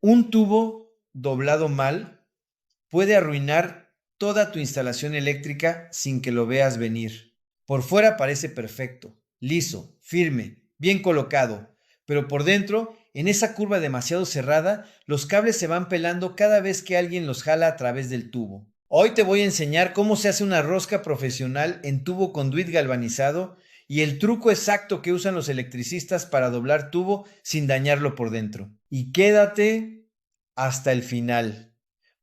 Un tubo doblado mal puede arruinar toda tu instalación eléctrica sin que lo veas venir. Por fuera parece perfecto, liso, firme, bien colocado, pero por dentro, en esa curva demasiado cerrada, los cables se van pelando cada vez que alguien los jala a través del tubo. Hoy te voy a enseñar cómo se hace una rosca profesional en tubo conduit galvanizado y el truco exacto que usan los electricistas para doblar tubo sin dañarlo por dentro. Y quédate hasta el final,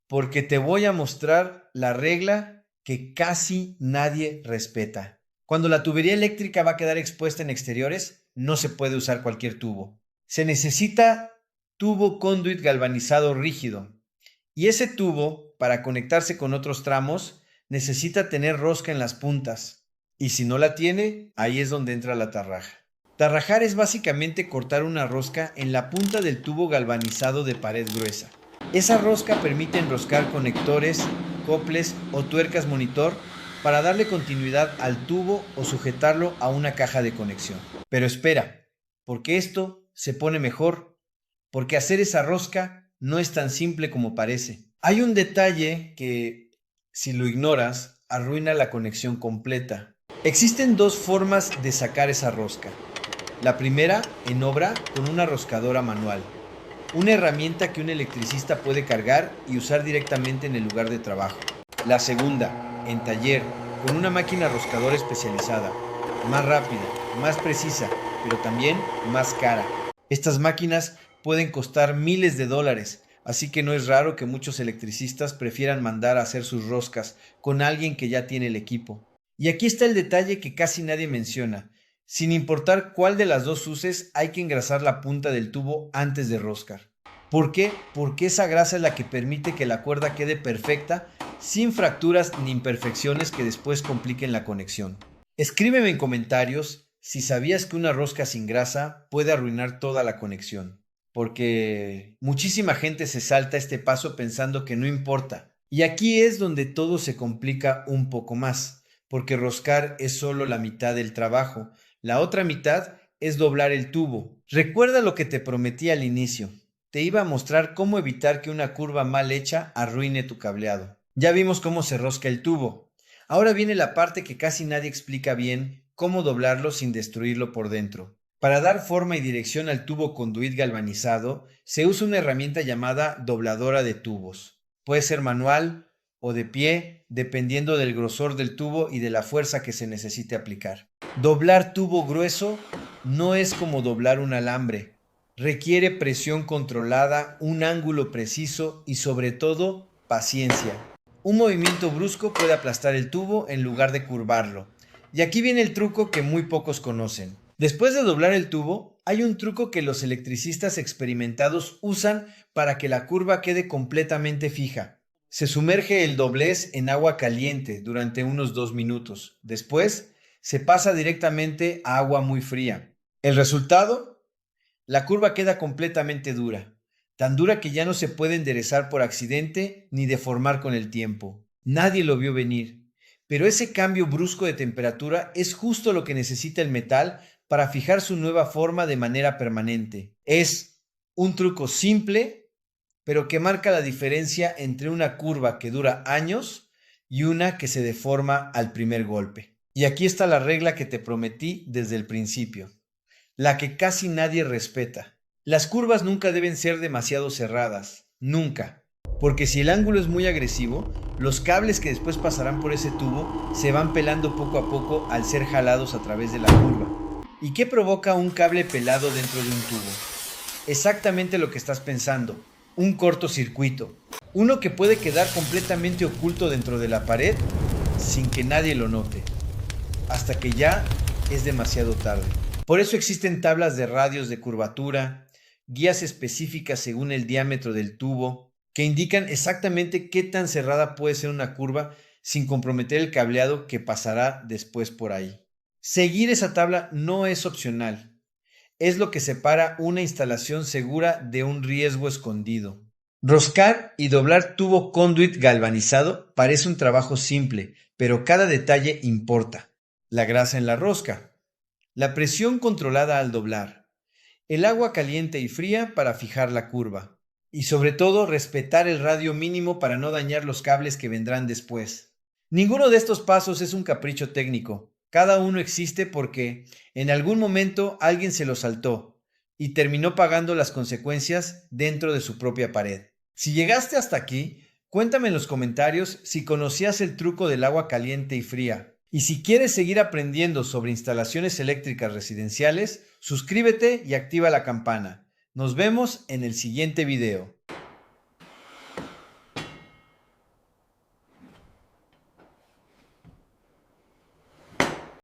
porque te voy a mostrar la regla que casi nadie respeta. Cuando la tubería eléctrica va a quedar expuesta en exteriores, no se puede usar cualquier tubo. Se necesita tubo conduit galvanizado rígido. Y ese tubo, para conectarse con otros tramos, necesita tener rosca en las puntas. Y si no la tiene, ahí es donde entra la tarraja. Tarrajar es básicamente cortar una rosca en la punta del tubo galvanizado de pared gruesa. Esa rosca permite enroscar conectores, coples o tuercas monitor para darle continuidad al tubo o sujetarlo a una caja de conexión. Pero espera, porque esto se pone mejor, porque hacer esa rosca no es tan simple como parece. Hay un detalle que, si lo ignoras, arruina la conexión completa. Existen dos formas de sacar esa rosca. La primera, en obra, con una roscadora manual. Una herramienta que un electricista puede cargar y usar directamente en el lugar de trabajo. La segunda, en taller, con una máquina roscadora especializada. Más rápida, más precisa, pero también más cara. Estas máquinas pueden costar miles de dólares, así que no es raro que muchos electricistas prefieran mandar a hacer sus roscas con alguien que ya tiene el equipo. Y aquí está el detalle que casi nadie menciona. Sin importar cuál de las dos uses, hay que engrasar la punta del tubo antes de roscar. ¿Por qué? Porque esa grasa es la que permite que la cuerda quede perfecta, sin fracturas ni imperfecciones que después compliquen la conexión. Escríbeme en comentarios si sabías que una rosca sin grasa puede arruinar toda la conexión. Porque muchísima gente se salta este paso pensando que no importa. Y aquí es donde todo se complica un poco más, porque roscar es solo la mitad del trabajo. La otra mitad es doblar el tubo. Recuerda lo que te prometí al inicio. Te iba a mostrar cómo evitar que una curva mal hecha arruine tu cableado. Ya vimos cómo se rosca el tubo. Ahora viene la parte que casi nadie explica bien, cómo doblarlo sin destruirlo por dentro. Para dar forma y dirección al tubo conduit galvanizado, se usa una herramienta llamada dobladora de tubos. Puede ser manual o de pie, dependiendo del grosor del tubo y de la fuerza que se necesite aplicar. Doblar tubo grueso no es como doblar un alambre. Requiere presión controlada, un ángulo preciso y sobre todo paciencia. Un movimiento brusco puede aplastar el tubo en lugar de curvarlo. Y aquí viene el truco que muy pocos conocen. Después de doblar el tubo, hay un truco que los electricistas experimentados usan para que la curva quede completamente fija. Se sumerge el doblez en agua caliente durante unos 2 minutos. Después, se pasa directamente a agua muy fría. ¿El resultado? La curva queda completamente dura, tan dura que ya no se puede enderezar por accidente ni deformar con el tiempo. Nadie lo vio venir, pero ese cambio brusco de temperatura es justo lo que necesita el metal para fijar su nueva forma de manera permanente. Es un truco simple, pero que marca la diferencia entre una curva que dura años y una que se deforma al primer golpe. Y aquí está la regla que te prometí desde el principio, la que casi nadie respeta. Las curvas nunca deben ser demasiado cerradas, nunca, porque si el ángulo es muy agresivo, los cables que después pasarán por ese tubo se van pelando poco a poco al ser jalados a través de la curva. ¿Y qué provoca un cable pelado dentro de un tubo? Exactamente lo que estás pensando, un cortocircuito, uno que puede quedar completamente oculto dentro de la pared sin que nadie lo note, hasta que ya es demasiado tarde. Por eso existen tablas de radios de curvatura, guías específicas según el diámetro del tubo, que indican exactamente qué tan cerrada puede ser una curva sin comprometer el cableado que pasará después por ahí. Seguir esa tabla no es opcional, es lo que separa una instalación segura de un riesgo escondido. Roscar y doblar tubo conduit galvanizado parece un trabajo simple, pero cada detalle importa. La grasa en la rosca, la presión controlada al doblar, el agua caliente y fría para fijar la curva, Y sobre todo, respetar el radio mínimo para no dañar los cables que vendrán después. Ninguno de estos pasos es un capricho técnico. Cada uno existe porque en algún momento alguien se lo saltó y terminó pagando las consecuencias dentro de su propia pared. Si llegaste hasta aquí, cuéntame en los comentarios si conocías el truco del agua caliente y fría. Y si quieres seguir aprendiendo sobre instalaciones eléctricas residenciales, suscríbete y activa la campana. Nos vemos en el siguiente video.